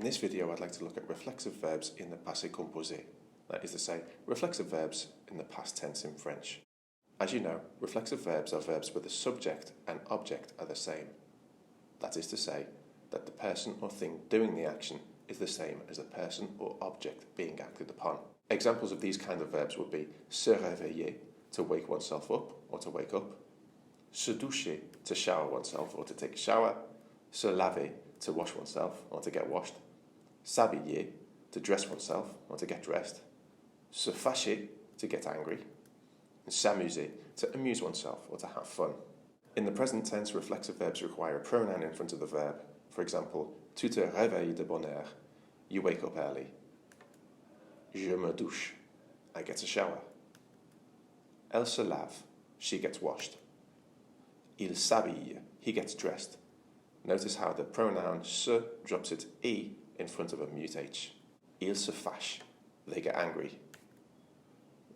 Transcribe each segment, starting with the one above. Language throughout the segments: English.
this video, I'd like to look at reflexive verbs in the Passé Composé. That is to say, reflexive verbs in the past tense in French. As you know, reflexive verbs are verbs where the subject and object are the same. That is to say, that the person or thing doing the action is the same as the person or object being acted upon. Examples of these kind of verbs would be se réveiller, to wake oneself up or to wake up, se doucher, to shower oneself or to take a shower, se laver, to wash oneself or to get washed, s'habiller, to dress oneself or to get dressed, se fâcher, to get angry, and s'amuser, to amuse oneself or to have fun. In the present tense, reflexive verbs require a pronoun in front of the verb. For example, tu te réveilles de bonne heure, you wake up early. Je me douche, I get a shower. Elle se lave, she gets washed. Il s'habille, he gets dressed. Notice how the pronoun se drops its e in front of a mute h. Ils se fâchent, they get angry.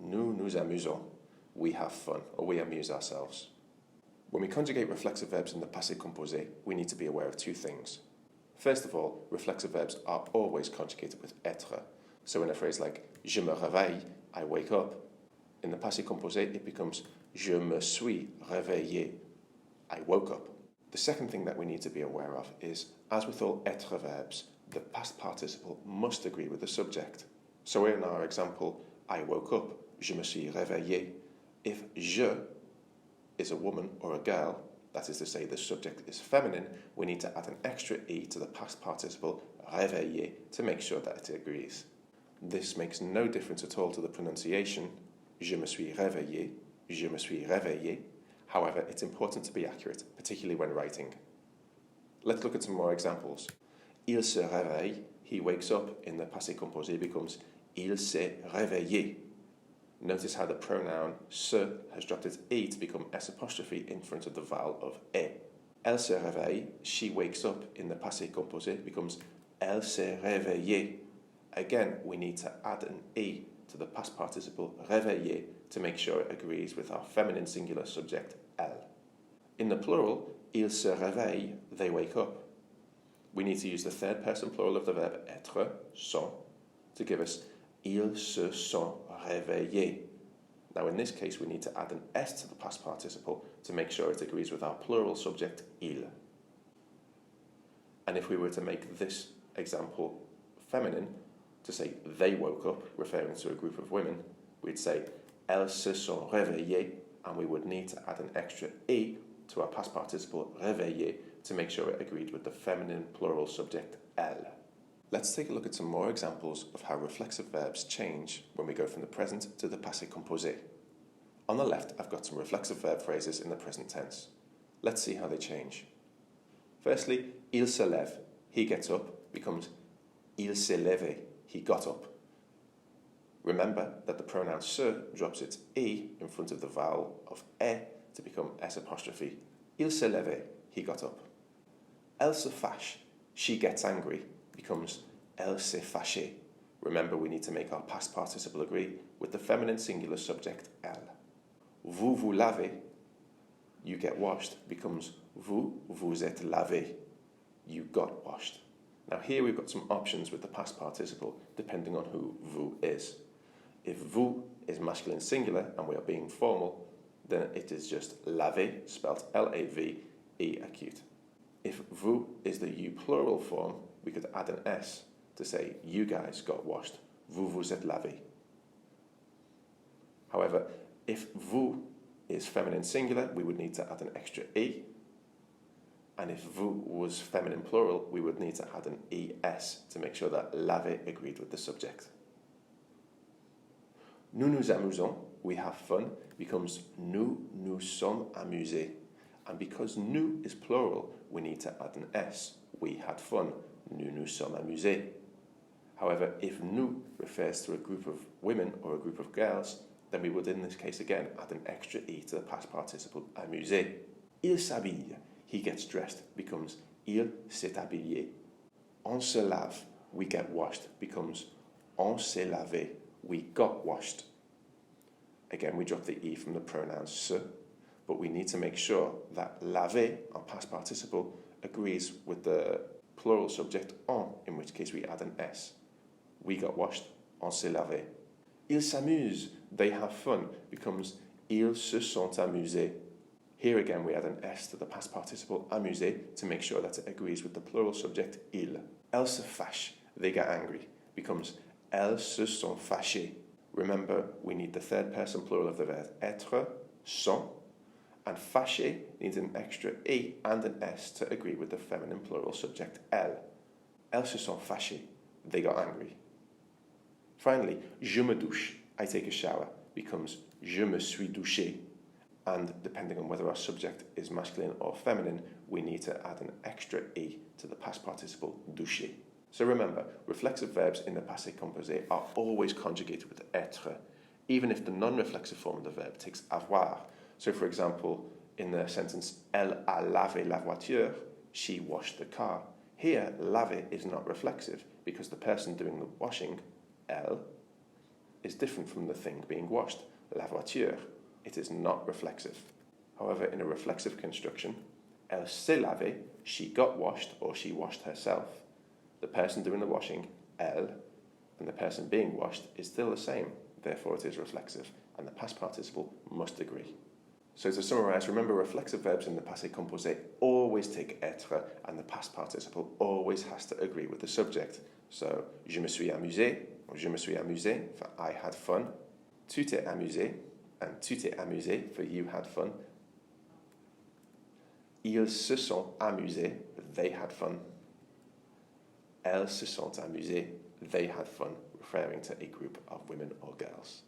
Nous nous amusons, we have fun, or we amuse ourselves. When we conjugate reflexive verbs in the Passé Composé, we need to be aware of two things. First of all, reflexive verbs are always conjugated with être. So in a phrase like je me réveille, I wake up, in the Passé Composé it becomes je me suis réveillé, I woke up. The second thing that we need to be aware of is, as with all être verbs, the past participle must agree with the subject. So in our example, I woke up, je me suis réveillé, if je is a woman or a girl, that is to say the subject is feminine, we need to add an extra e to the past participle réveillé to make sure that it agrees. This makes no difference at all to the pronunciation, je me suis réveillé, je me suis réveillé. However, it's important to be accurate, particularly when writing. Let's look at some more examples. Il se réveille, he wakes up, in the Passé Composé becomes il s'est réveillé. Notice how the pronoun se has dropped its e to become s apostrophe in front of the vowel of e. Elle se réveille, she wakes up, in the Passé Composé becomes elle s'est réveillée. Again, we need to add an e to the past participle réveillé to make sure it agrees with our feminine singular subject elle. In the plural, ils se réveillent, they wake up. We need to use the third person plural of the verb être, sont, to give us ils se sont réveillés. Now in this case we need to add an s to the past participle to make sure it agrees with our plural subject il. And if we were to make this example feminine, to say they woke up, referring to a group of women, we'd say elles se sont réveillées, and we would need to add an extra e to our past participle réveillé to make sure it agreed with the feminine plural subject elle. Let's take a look at some more examples of how reflexive verbs change when we go from the present to the Passé Composé. On the left, I've got some reflexive verb phrases in the present tense. Let's see how they change. Firstly, il se lève, he gets up, becomes il s'est levé, he got up. Remember that the pronoun se drops its e in front of the vowel of e to become s apostrophe. Il s'est levé, he got up. Elle se fâche, she gets angry, becomes elle s'est fâchée. Remember, we need to make our past participle agree with the feminine singular subject elle. Vous vous lavez, you get washed, becomes vous vous êtes lavé, you got washed. Now here we've got some options with the past participle depending on who vous is. If vous is masculine singular and we are being formal, then it is just laver, spelt L-A-V-E acute. If vous is the you plural form, we could add an s to say you guys got washed, vous vous êtes lavé. However, if vous is feminine singular, we would need to add an extra e. And if vous was feminine plural, we would need to add an es to make sure that laver agreed with the subject. Nous nous amusons, we have fun, becomes nous nous sommes amusés. And because nous is plural, we need to add an s. We had fun, nous nous sommes amusés. However, if nous refers to a group of women or a group of girls, then we would in this case again add an extra e to the past participle amusé. Il s'habille, he gets dressed, becomes il s'est habillé. On se lave, we get washed, becomes on s'est lavé, we got washed. Again, we drop the e from the pronoun se, but we need to make sure that laver, our past participle, agrees with the plural subject on, in which case we add an S. We got washed, on s'est lavé. Ils s'amusent, they have fun, becomes ils se sont amusés. Here again we add an S to the past participle amusé to make sure that it agrees with the plural subject ils. Elles se fâchent, they get angry, becomes elles se sont fâchées. Remember, we need the third person plural of the verb être, sont, and fâché needs an extra E and an S to agree with the feminine plural subject elles. Elles se sont fâchées, they got angry. Finally, je me douche, I take a shower, becomes je me suis douché. And depending on whether our subject is masculine or feminine, we need to add an extra E to the past participle doucher. So remember, reflexive verbs in the passé composé are always conjugated with être, even if the non-reflexive form of the verb takes avoir. So for example, in the sentence elle a lavé la voiture, she washed the car. Here, laver is not reflexive because the person doing the washing, elle, is different from the thing being washed, la voiture. It is not reflexive. However, in a reflexive construction, elle s'est lavée, she got washed or she washed herself. The person doing the washing, elle, and the person being washed is still the same, therefore it is reflexive, and the past participle must agree. So to summarise, remember reflexive verbs in the passé composé always take être, and the past participle always has to agree with the subject. So, je me suis amusé, or je me suis amusé, for I had fun. Tu t'es amusé, and tu t'es amusé, for you had fun. Ils se sont amusés, they had fun. Elles se sont amusées, they had fun, referring to a group of women or girls.